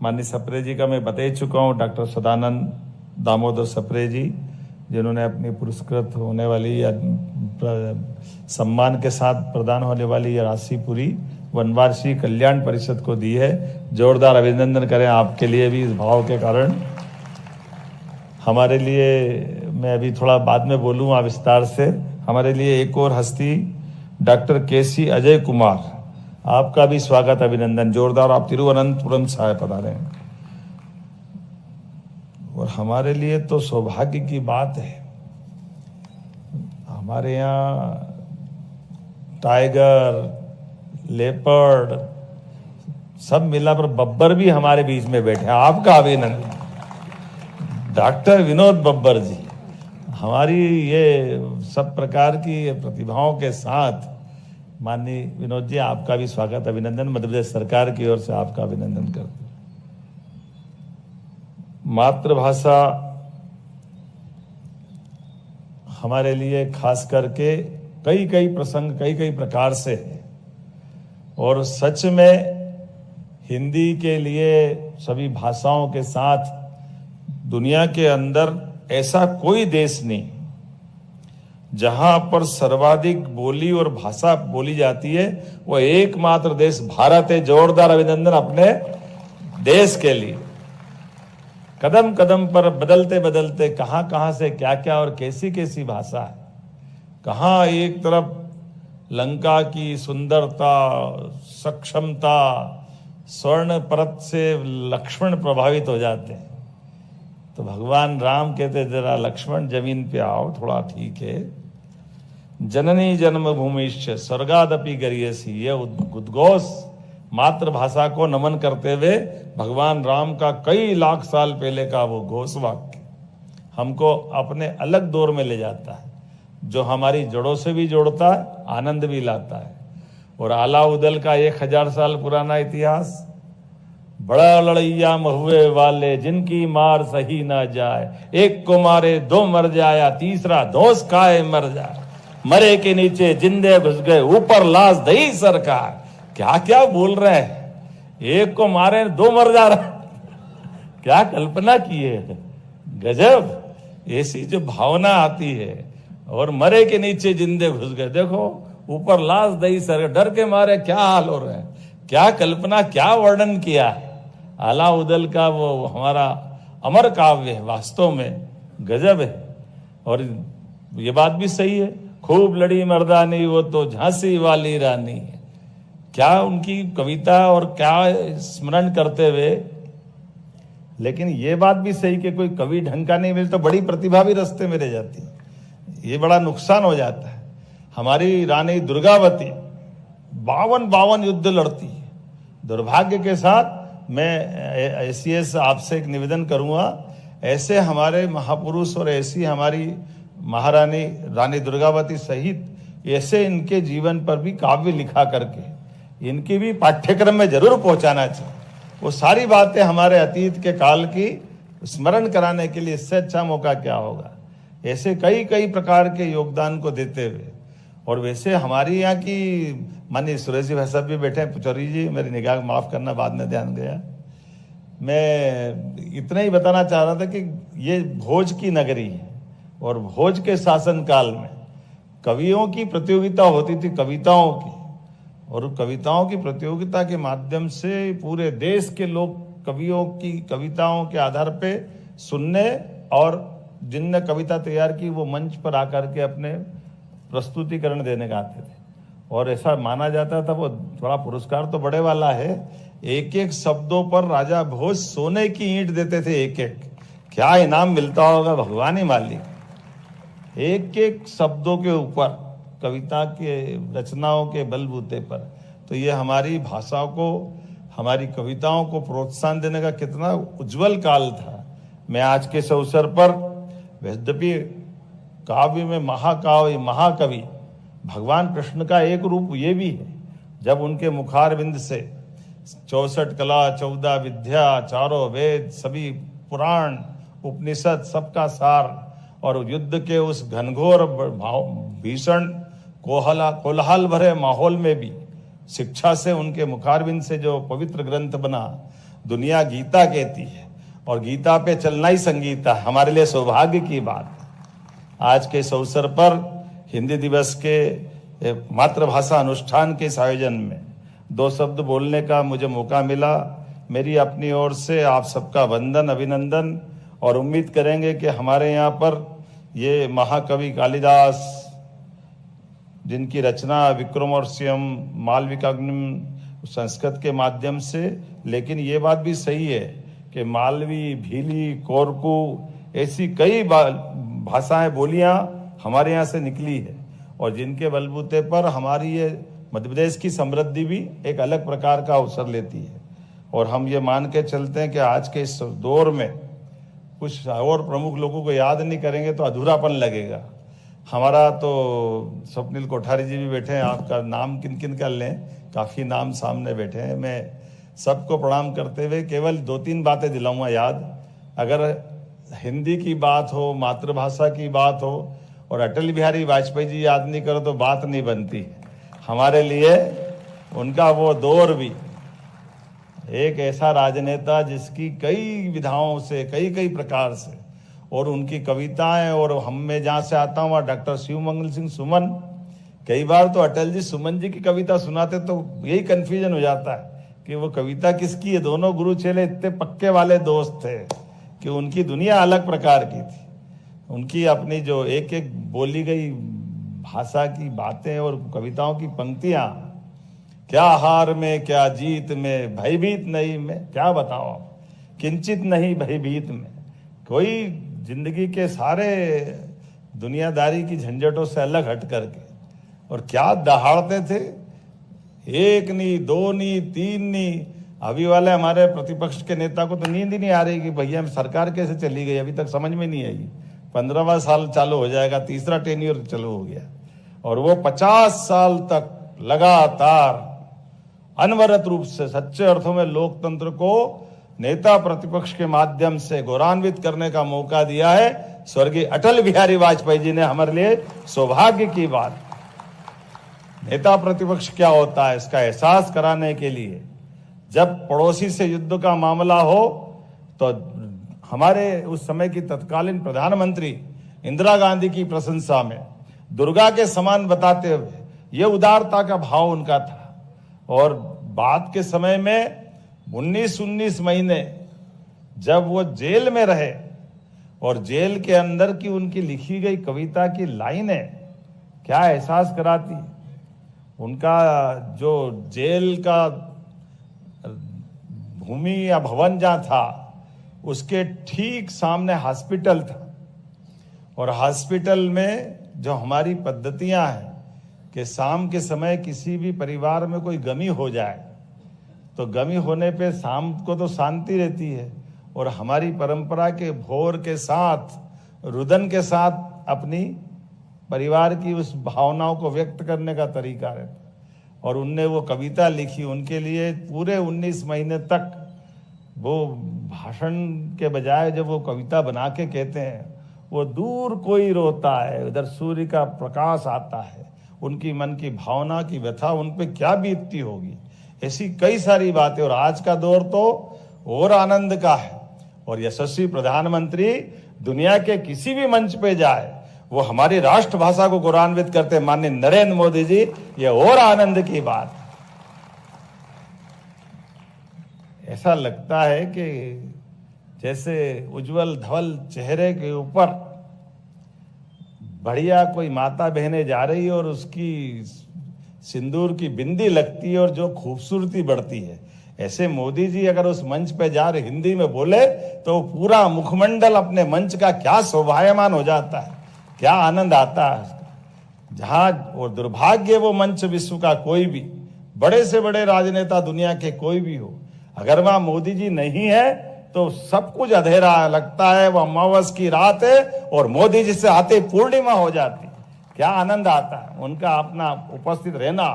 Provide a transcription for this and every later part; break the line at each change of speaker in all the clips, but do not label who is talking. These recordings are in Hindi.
माननीय सप्रे जी का मैं बता ही चुका हूँ, डॉक्टर सदानंद दामोदर सप्रे जी, जिन्होंने अपनी पुरस्कृत होने वाली या सम्मान के साथ प्रदान होने वाली यह राशि पूरी वनवासी कल्याण परिषद को दी है। जोरदार अभिनंदन करें आपके लिए भी इस भाव के कारण। हमारे लिए, मैं अभी थोड़ा बाद में बोलूँगा विस्तार से, हमारे लिए एक और हस्ती डॉक्टर केसी अजय कुमार, आपका भी स्वागत अभिनंदन जोरदार। आप तिरुवनंतपुरम से पधारे हैं और हमारे लिए तो सौभाग्य की बात है, हमारे यहाँ टाइगर, लेपर्ड सब मिला पर बब्बर भी हमारे बीच में बैठे हैं। आपका अभिनंदन डॉक्टर विनोद बब्बर जी, हमारी ये सब प्रकार की प्रतिभाओं के साथ माननीय विनोद जी, आपका भी स्वागत अभिनंदन। मध्य प्रदेश सरकार की ओर से आपका अभिनंदन करते हैं। मातृभाषा हमारे लिए खास करके कई प्रसंग कई प्रकार से है और सच में हिंदी के लिए सभी भाषाओं के साथ दुनिया के अंदर ऐसा कोई देश नहीं जहां पर सर्वाधिक बोली और भाषा बोली जाती है, वो एकमात्र देश भारत है। जोरदार अभिनंदन अपने देश के लिए। कदम कदम पर बदलते बदलते कहां से क्या और कैसी भाषा है। कहां एक तरफ लंका की सुंदरता, सक्षमता, स्वर्ण परत से लक्ष्मण प्रभावित हो जाते हैं, तो भगवान राम कहते जरा लक्ष्मण जमीन पे आओ, थोड़ा ठीक है। जननी जन्मभूमिश्च स्वर्गादपि गरीयसी, ये उद्घोष मातृभाषा को नमन करते हुए भगवान राम का कई लाख साल पहले का वो घोष वाक्य हमको अपने अलग दौर में ले जाता है, जो हमारी जड़ों से भी जोड़ता है, आनंद भी लाता है। और आला उदल का 1000 साल पुराना इतिहास, बड़ा लड़ैया महुए वाले जिनकी मार सही ना जाए, एक को मारे दो मर जाया, तीसरा दोष खाए मर जाए, मरे के नीचे जिंदे घुस गए, ऊपर लाश दही सरकार। क्या बोल रहे हैं, एक को मारे दो मर जा रहा, क्या कल्पना की है। गजब, ऐसी जो भावना आती है। और मरे के नीचे जिंदे घुस गए, देखो ऊपर लाश दही सरकार, डर के मारे क्या हाल हो रहे हैं। क्या कल्पना, क्या वर्णन किया है। आला उदल का वो हमारा अमर काव्य है, वास्तव में गजब है। और ये बात भी सही है, खूब लड़ी मर्दानी वो तो झांसी वाली रानी है। क्या उनकी कविता और क्या स्मरण करते हुए। लेकिन ये बात भी सही कि कोई कवि ढंग का नहीं मिले तो बड़ी प्रतिभा भी रास्ते में रह जाती है, ये बड़ा नुकसान हो जाता है। हमारी रानी दुर्गावती 52 युद्ध लड़ती है। दुर्भाग्य के साथ मैं ऐसी आपसे एक निवेदन करूंगा, ऐसे हमारे महापुरुष और ऐसी हमारी महारानी रानी दुर्गावती सहित ऐसे इनके जीवन पर भी काव्य लिखा करके इनकी भी पाठ्यक्रम में जरूर पहुंचाना चाहिए। वो सारी बातें हमारे अतीत के काल की स्मरण कराने के लिए इससे अच्छा मौका क्या होगा। ऐसे कई प्रकार के योगदान को देते हुए। और वैसे हमारी यहाँ की माननीय सुरेश जी भाई साहब भी बैठे हैं, पुचौरी जी मेरी निगाह माफ करना, बाद में ध्यान गया। मैं इतना ही बताना चाह रहा था कि ये भोज की नगरी है और भोज के शासन काल में कवियों की प्रतियोगिता होती थी, कविताओं की। और कविताओं की प्रतियोगिता के माध्यम से पूरे देश के लोग कवियों की कविताओं के आधार पे सुनने और जिनने कविता तैयार की वो मंच पर आकर के अपने प्रस्तुतिकरण देने का आते थे। और ऐसा माना जाता था, वो थोड़ा पुरस्कार तो बड़े वाला है, एक शब्दों पर राजा भोज सोने की ईंट देते थे। एक क्या इनाम मिलता होगा भगवान ही मालिक। एक शब्दों के ऊपर कविता के रचनाओं के बलबूते पर। तो ये हमारी भाषा को, हमारी कविताओं को प्रोत्साहन देने का कितना उज्जवल काल था। मैं आज के इस अवसर पर, यद्यपि काव्य में महाकाव्य महाकवि भगवान कृष्ण का एक रूप ये भी है, जब उनके मुखारविंद से 64 कला 14 विद्या, चारों वेद, सभी पुराण उपनिषद सबका सार, और युद्ध के उस घनघोर भीषण कोलाहल भरे माहौल में भी शिक्षा से उनके मुखारविंद से जो पवित्र ग्रंथ बना, दुनिया गीता कहती है और गीता पे चलना ही संगीता है। हमारे लिए सौभाग्य की बात है आज के इस अवसर पर हिंदी दिवस के मातृभाषा अनुष्ठान के इस आयोजन में 2 शब्द बोलने का मुझे मौका मिला। मेरी अपनी ओर से आप सबका वंदन, अभिनंदन, और उम्मीद करेंगे कि हमारे यहाँ पर ये महाकवि कालिदास, जिनकी रचना विक्रमोर्वशीयम, मालविकाग्निम संस्कृत के माध्यम से, लेकिन ये बात भी सही है कि मालवी, भीली, कोरकू ऐसी कई भाषाएं, बोलियां हमारे यहाँ से निकली है और जिनके बलबूते पर हमारी ये मध्य प्रदेश की समृद्धि भी एक अलग प्रकार का अवसर लेती है। और हम ये मान के चलते हैं कि आज के इस दौर में कुछ और प्रमुख लोगों को याद नहीं करेंगे तो अधूरापन लगेगा। हमारा तो स्वप्निल कोठारी जी भी बैठे हैं, आपका नाम किन किन का लें, काफ़ी नाम सामने बैठे हैं। मैं सबको प्रणाम करते हुए केवल 2-3 बातें दिलाऊंगा याद। अगर हिंदी की बात हो, मातृभाषा की बात हो और अटल बिहारी वाजपेयी जी याद नहीं करो तो बात नहीं बनती। हमारे लिए उनका वो दौर भी एक ऐसा राजनेता जिसकी कई विधाओं से, कई प्रकार से, और उनकी कविताएं, और हम मैं जहाँ से आता हूँ डॉक्टर शिवमंगल सिंह सुमन, कई बार तो अटल जी सुमन जी की कविता सुनाते तो यही कन्फ्यूजन हो जाता है कि वो कविता किसकी है। दोनों गुरु चेले इतने पक्के वाले दोस्त थे कि उनकी दुनिया अलग प्रकार की थी। उनकी अपनी जो एक एक बोली गई भाषा की बातें और कविताओं की पंक्तियां, क्या हार में क्या जीत में, भयभीत नहीं में, क्या बताओ आप, किंचित नहीं भयभीत में। कोई जिंदगी के सारे दुनियादारी की झंझटों से अलग हट करके, और क्या दहाड़ते थे, 1 नहीं, 2 नहीं, 3 नहीं। अभी वाले हमारे प्रतिपक्ष के नेता को तो नींद ही नहीं आ रही कि भैया सरकार कैसे चली गई, अभी तक समझ में नहीं आई। 15वां साल चालू हो जाएगा, तीसरा टेन्योर चालू हो गया, और वो 50 साल तक लगातार अनवरत रूप से सच्चे अर्थों में लोकतंत्र को नेता प्रतिपक्ष के माध्यम से गौरवान्वित करने का मौका दिया है स्वर्गीय अटल बिहारी वाजपेयी जी ने। हमारे लिए सौभाग्य की बात। नेता प्रतिपक्ष क्या होता है इसका एहसास कराने के लिए जब पड़ोसी से युद्ध का मामला हो तो हमारे उस समय की तत्कालीन प्रधानमंत्री इंदिरा गांधी की प्रशंसा में दुर्गा के समान बताते हुए, ये उदारता का भाव उनका था। और बाद के समय में 19 महीने जब वो जेल में रहे और जेल के अंदर की उनकी लिखी गई कविता की लाइनें क्या एहसास कराती। उनका जो जेल का भूमि या भवन जहाँ था उसके ठीक सामने हॉस्पिटल था, और हॉस्पिटल में जो हमारी पद्धतियां हैं कि शाम के समय किसी भी परिवार में कोई गमी हो जाए तो गमी होने पे शाम को तो शांति रहती है, और हमारी परंपरा के भोर के साथ, रुदन के साथ अपनी परिवार की उस भावनाओं को व्यक्त करने का तरीका रहता। और उनने वो कविता लिखी, उनके लिए पूरे 19 महीने तक वो भाषण के बजाय जब वो कविता बना के कहते हैं, वो दूर कोई रोता है, उधर सूर्य का प्रकाश आता है, उनकी मन की भावना की व्यथा उन पे क्या बीतती होगी। ऐसी कई सारी बातें। और आज का दौर तो और आनंद का है, और यशस्वी प्रधानमंत्री दुनिया के किसी भी मंच पे जाए वो हमारी राष्ट्रभाषा को गौरवान्वित करते माननीय नरेंद्र मोदी जी, ये और आनंद की बात। ऐसा लगता है कि जैसे उज्जवल धवल चेहरे के ऊपर बढ़िया कोई माता बहने जा रही है और उसकी सिंदूर की बिंदी लगती है और जो खूबसूरती बढ़ती है। ऐसे मोदी जी अगर उस मंच पे जा रहे हिंदी में बोले तो पूरा मुखमंडल अपने मंच का क्या शोभायमान हो जाता है, क्या आनंद आता है। जहां और दुर्भाग्य वो मंच विश्व का कोई भी बड़े से बड़े राजनेता दुनिया के कोई भी हो, अगर वहां मोदी जी नहीं है तो सब कुछ अंधेरा लगता है। वो अमावस की रात है और मोदी जी से आते पूर्णिमा हो जाती, क्या आनंद आता है। उनका अपना उपस्थित रहना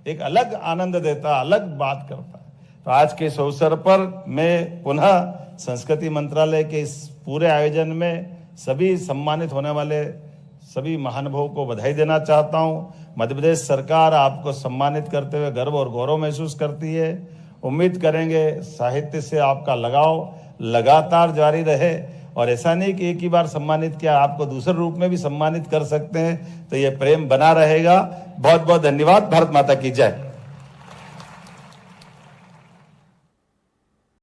एक अलग आनंद देता, अलग बात करता है। तो आज के इस अवसर पर मैं पुनः संस्कृति मंत्रालय के इस पूरे आयोजन में सभी सम्मानित होने वाले सभी महानुभावों को बधाई देना चाहता हूं। मध्य प्रदेश सरकार आपको सम्मानित करते हुए गर्व और गौरव महसूस करती है, उम्मीद करेंगे साहित्य से आपका लगाव लगातार जारी रहे और ऐसा नहीं कि एक ही बार सम्मानित किया, आपको दूसरे रूप में भी सम्मानित कर सकते हैं, तो ये प्रेम बना रहेगा। बहुत बहुत धन्यवाद। भारत माता की जय।